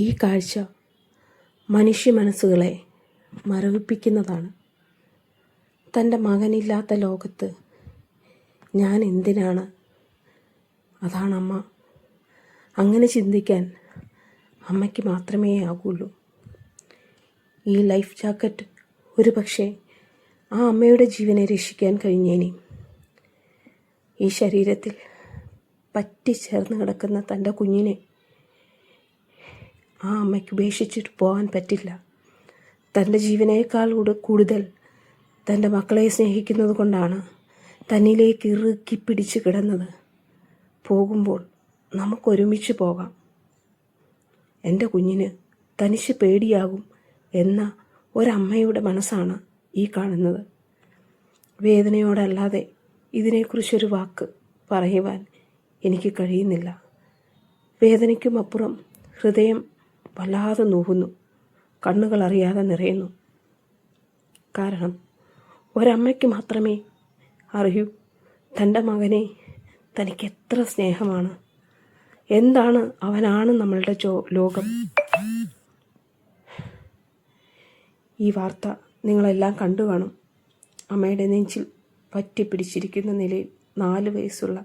ഈ കാഴ്ച മനുഷ്യ മനസ്സുകളെ മരവിപ്പിക്കുന്നതാണ്. തൻ്റെ മകനില്ലാത്ത ലോകത്ത് ഞാൻ എന്തിനാണ്? അതാണമ്മ. അങ്ങനെ ചിന്തിക്കാൻ അമ്മയ്ക്ക് മാത്രമേ ആകുള്ളൂ. ഈ ലൈഫ് ജാക്കറ്റ് ഒരു പക്ഷേ ആ അമ്മയുടെ ജീവനെ രക്ഷിക്കാൻ കഴിഞ്ഞേനെ. ഈ ശരീരത്തിൽ പറ്റിച്ചേർന്ന് കിടക്കുന്ന തൻ്റെ കുഞ്ഞിനെ ആ അമ്മയ്ക്ക് ഉപേക്ഷിച്ചിട്ട് പോകാൻ പറ്റില്ല. തൻ്റെ ജീവനേക്കാൾ കൂടുതൽ തൻ്റെ മക്കളെ സ്നേഹിക്കുന്നത് കൊണ്ടാണ് തന്നിലേക്ക് ഇറുക്കി പിടിച്ച് കിടന്നത്. പോകുമ്പോൾ നമുക്കൊരുമിച്ച് പോകാം. എൻ്റെ കുഞ്ഞിന് തനിച്ച് പേടിയാകും എന്ന ഒരമ്മയുടെ മനസ്സാണ് ഈ കാണുന്നത്. വേദനയോടല്ലാതെ ഇതിനെക്കുറിച്ചൊരു വാക്ക് പറയുവാൻ എനിക്ക് കഴിയുന്നില്ല. വേദനയ്ക്കുമപ്പുറം ഹൃദയം വല്ലാതെ നോവുന്നു, കണ്ണുകൾ അറിയാതെ നിറയുന്നു. കാരണം ഒരമ്മയ്ക്ക് മാത്രമേ അറിയൂ തൻ്റെ മകനെ തനിക്ക് എത്ര സ്നേഹമാണ്, എന്താണ് അവനാണ് നമ്മളുടെ ലോകം. ഈ വാർത്ത നിങ്ങളെല്ലാം കണ്ടു കാണും. അമ്മയുടെ നെഞ്ചിൽ പറ്റിപ്പിടിച്ചിരിക്കുന്ന നിലയിൽ 4 വയസ്സുള്ള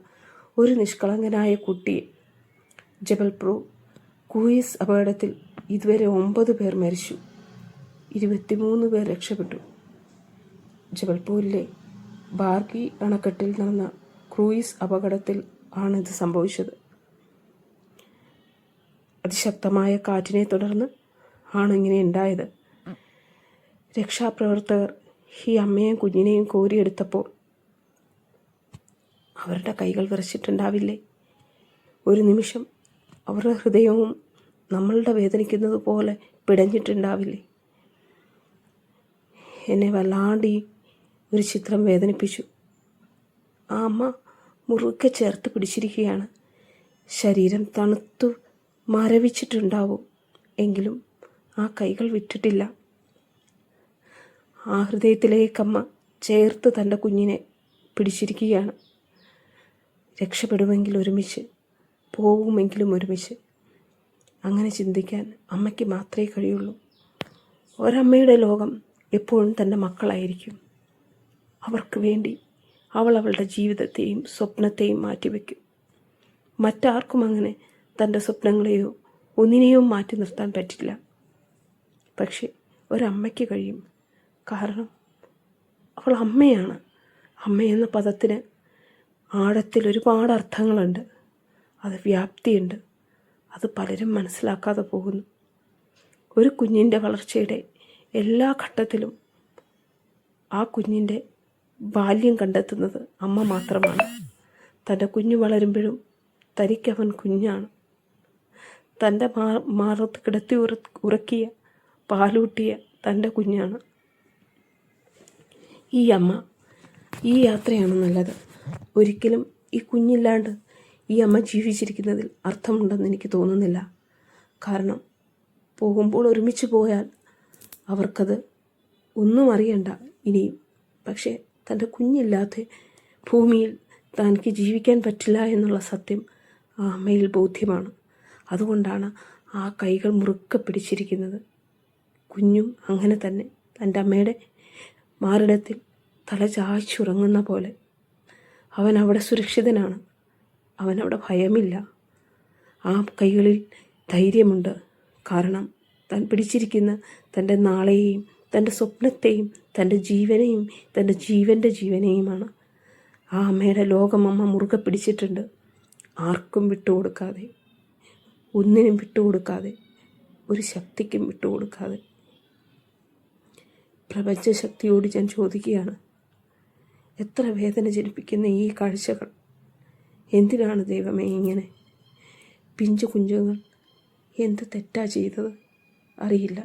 ഒരു നിഷ്കളങ്കനായ കുട്ടിയെ ജബൽപൂർ ക്രൂയിസ് അപകടത്തിൽ ഇതുവരെ 9 പേർ മരിച്ചു, 23 പേർ രക്ഷപ്പെട്ടു. ജബൽപൂരിലെ ബാർഗി അണക്കെട്ടിൽ നടന്ന ക്രൂയിസ് അപകടത്തിൽ ആണിത് സംഭവിച്ചത്. അതിശക്തമായ കാറ്റിനെ തുടർന്ന് ആണ് ഇങ്ങനെ ഉണ്ടായത്. രക്ഷാപ്രവർത്തകർ ഈ അമ്മയെയും കുഞ്ഞിനെയും കോരിയെടുത്തപ്പോൾ അവരുടെ കൈകൾ വിറച്ചിട്ടുണ്ടാവില്ലേ? ഒരു നിമിഷം അവരുടെ ഹൃദയവും നമ്മളുടെ വേദനിക്കുന്നത് പോലെ പിടഞ്ഞിട്ടുണ്ടാവില്ലേ? എന്നെ വല്ലാണ്ട് ഈ ഒരു ചിത്രം വേദനിപ്പിച്ചു. ആ അമ്മ മുറുക്കെ ചേർത്ത് പിടിച്ചിരിക്കുകയാണ്. ശരീരം തണുത്തു മരവിച്ചിട്ടുണ്ടാവും, എങ്കിലും ആ കൈകൾ വിട്ടിട്ടില്ല. ആ ഹൃദയത്തിലേക്കമ്മ ചേർത്ത് തൻ്റെ കുഞ്ഞിനെ പിടിച്ചിരിക്കുകയാണ്. രക്ഷപ്പെടുമെങ്കിൽ ഒരുമിച്ച്, പോകുമെങ്കിലും ഒരുമിച്ച്. അങ്ങനെ ചിന്തിക്കാൻ അമ്മയ്ക്ക് മാത്രമേ കഴിയുള്ളൂ. ഒരമ്മയുടെ ലോകം എപ്പോഴും തൻ്റെ മക്കളായിരിക്കും. അവർക്ക് വേണ്ടി അവൾ അവളുടെ ജീവിതത്തെയും സ്വപ്നത്തെയും മാറ്റിവെക്കും. മറ്റാർക്കും അങ്ങനെ തൻ്റെ സ്വപ്നങ്ങളെയോ ഒന്നിനെയോ മാറ്റി നിർത്താൻ പറ്റില്ല. പക്ഷേ ഒരമ്മയ്ക്ക് കഴിയും. കാരണം അവൾ അമ്മയാണ്. അമ്മയെന്ന പദത്തിന് ആഴത്തിൽ ഒരുപാട് അർത്ഥങ്ങളുണ്ട്, അത് വ്യാപ്തിയുണ്ട്. അത് പലരും മനസ്സിലാക്കാതെ പോകുന്നു. ഒരു കുഞ്ഞിൻ്റെ വളർച്ചയുടെ എല്ലാ ഘട്ടത്തിലും ആ കുഞ്ഞിൻ്റെ ബാല്യം കണ്ടെത്തുന്നത് അമ്മ മാത്രമാണ്. തൻ്റെ കുഞ്ഞു വളരുമ്പോഴും തനിക്കവൻ കുഞ്ഞാണ്. തൻ്റെ മാറത്ത് കിടത്തി ഉറക്കിയ പാലൂട്ടിയ തൻ്റെ കുഞ്ഞാണ്. ഈ അമ്മ, ഈ യാത്രയാണ് നല്ലത്. ഒരിക്കലും ഈ കുഞ്ഞില്ലാണ്ട് ഈ അമ്മ ജീവിച്ചിരിക്കുന്നതിൽ അർത്ഥമുണ്ടെന്ന് എനിക്ക് തോന്നുന്നില്ല. കാരണം പോകുമ്പോൾ ഒരുമിച്ച് പോയാൽ അവർക്കത് ഒന്നും അറിയണ്ട ഇനിയും. പക്ഷേ തൻ്റെ കുഞ്ഞില്ലാത്ത ഭൂമിയിൽ തനിക്ക് ജീവിക്കാൻ പറ്റില്ല എന്നുള്ള സത്യം ആ അമ്മയിൽ ബോധ്യമാണ്. അതുകൊണ്ടാണ് ആ കൈകൾ മുറുക്കെ പിടിച്ചിരിക്കുന്നത്. കുഞ്ഞും അങ്ങനെ തന്നെ തൻ്റെ അമ്മയുടെ മാറിടത്തിൽ തല ചായ്ച്ചുറങ്ങുന്ന പോലെ. അവൻ അവിടെ സുരക്ഷിതനാണ്, അവനവിടെ ഭയമില്ല. ആ കൈകളിൽ ധൈര്യമുണ്ട്. കാരണം താൻ പിടിച്ചിരിക്കുന്ന തൻ്റെ നാളെയും തൻ്റെ സ്വപ്നത്തെയും തൻ്റെ ജീവനെയും തൻ്റെ ജീവനെയുമാണ്. ആ അമ്മയുടെ ലോകം അമ്മ മുറുകെ പിടിച്ചിട്ടുണ്ട്. ആർക്കും വിട്ടുകൊടുക്കാതെ, ഒന്നിനും വിട്ടുകൊടുക്കാതെ, ഒരു ശക്തിക്കും വിട്ടുകൊടുക്കാതെ. പ്രപഞ്ചശക്തിയോട് ഞാൻ ചോദിക്കുകയാണ്, എത്ര വേദന ജനിപ്പിക്കുന്ന ഈ കാഴ്ചകൾ എന്തിനാണ് ദൈവമേ ഇങ്ങനെ? പിഞ്ചു കുഞ്ഞുങ്ങൾ എന്ത് തെറ്റാ ചെയ്തത് അറിയില്ല.